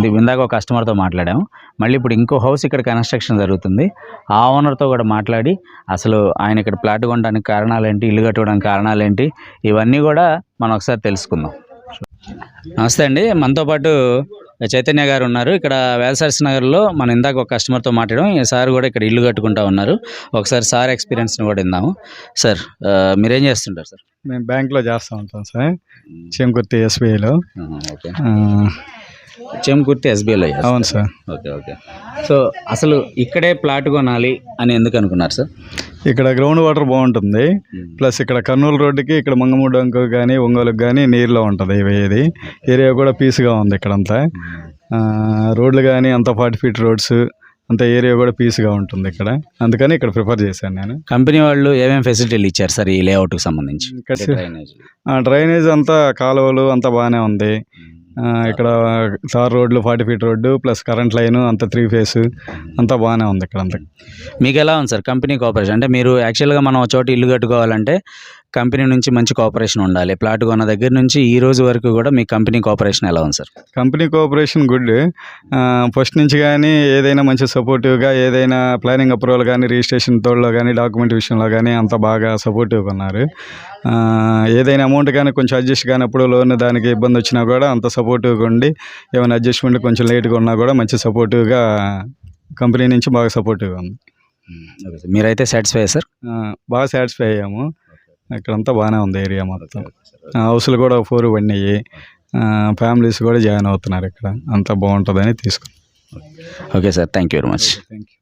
జరుగుతుంది. ఇందాక ఒక కస్టమర్తో మాట్లాడాము. మళ్ళీ ఇప్పుడు ఇంకో హౌస్ ఇక్కడ కన్స్ట్రక్షన్ జరుగుతుంది. ఆ ఓనర్తో కూడా మాట్లాడి అసలు ఆయన ఇక్కడ ప్లాట్ కొనడానికి కారణాలేంటి, ఇల్లు కట్టుకోవడానికి కారణాలేంటి, ఇవన్నీ కూడా మనం ఒకసారి తెలుసుకుందాం. నమస్తే అండి, మనతో పాటు చైతన్య గారు ఉన్నారు. ఇక్కడ వేల్సర్స్ నగర్లో మనం ఇందాక ఒక కస్టమర్తో మాట్లాడడం. ఈ సార్ కూడా ఇక్కడ ఇల్లు కట్టుకుంటా ఉన్నారు. ఒకసారి సార్ ఎక్స్పీరియన్స్ని కూడా విందాము. సార్, మీరేం చేస్తుంటారు సార్? మేము బ్యాంక్లో చేస్తూ ఉంటాం సార్, చేమకుర్తి ఎస్బీఐలో. ఓకే, చేమకుర్తి ఎస్బీఐలో. అవును సార్. Okay okay. సో అసలు ఇక్కడే ప్లాట్ కొనాలి అని ఎందుకు అనుకున్నారు సార్? ఇక్కడ గ్రౌండ్ వాటర్ బాగుంటుంది, ప్లస్ ఇక్కడ కర్నూలు రోడ్డుకి ఇక్కడ మంగమూడంకు కానీ ఒంగోలుకి కానీ నీరులో ఉంటుంది. ఇది ఏరియా కూడా పీస్గా ఉంది ఇక్కడంతా. రోడ్లు కానీ అంతా 40 ఫీట్ రోడ్స్, అంత ఏరియా కూడా పీస్గా ఉంటుంది ఇక్కడ. అందుకని ఇక్కడ ప్రిఫర్ చేశాను నేను. కంపెనీ వాళ్ళు ఏమేమి ఫెసిలిటీలు ఇచ్చారు సార్ ఈ లేఅవుట్కి సంబంధించి? డ్రైనేజ్ అంతా, కాలువలు అంతా బాగానే ఉంది. ఇక్కడ తార్ రోడ్లు 40 feet road plus current line అంతా 3 ఫేస్ అంతా బాగానే ఉంది ఇక్కడ అంతా. మీకు ఎలా ఉంది సార్ కంపెనీ కోఆపరేషన్? అంటే మీరు యాక్చువల్గా మనం ఒక చోట ఇల్లు కట్టుకోవాలంటే కంపెనీ నుంచి మంచి కోఆపరేషన్ ఉండాలి. ప్లాట్ కొన్న దగ్గర నుంచి ఈ రోజు వరకు కూడా మీ కంపెనీ కోఆపరేషన్ ఎలా ఉంది sir? Company cooperation good. First నుంచి కానీ ఏదైనా మంచి సపోర్టివ్గా, ఏదైనా ప్లానింగ్ అప్రూవల్ కానీ, రిజిస్ట్రేషన్ తోడులో కానీ, డాక్యుమెంట్ విషయంలో కానీ అంతా బాగా సపోర్టివ్గా ఉన్నారు. ఏదైనా అమౌంట్ కానీ కొంచెం అడ్జస్ట్ కానప్పుడు, లోన్ దానికి ఇబ్బంది వచ్చినా కూడా అంత సపోర్టివ్గా ఉండి, ఏమైనా అడ్జస్ట్మెంట్ కొంచెం లేట్గా ఉన్నా కూడా మంచి సపోర్టివ్గా కంపెనీ నుంచి బాగా సపోర్టివ్గా ఉంది. మీరైతే సాటిస్ఫై సార్? బాగా సాటిస్ఫై అయ్యాము. ఇక్కడంతా బాగానే ఉంది ఏరియా మొత్తం. హౌస్లు కూడా 4 పడినాయి. ఫ్యామిలీస్ కూడా జాయిన్ అవుతున్నారు ఇక్కడ. అంతా బాగుంటుందని తీసుకున్నాం. Okay sir, thank you very much. Thank you.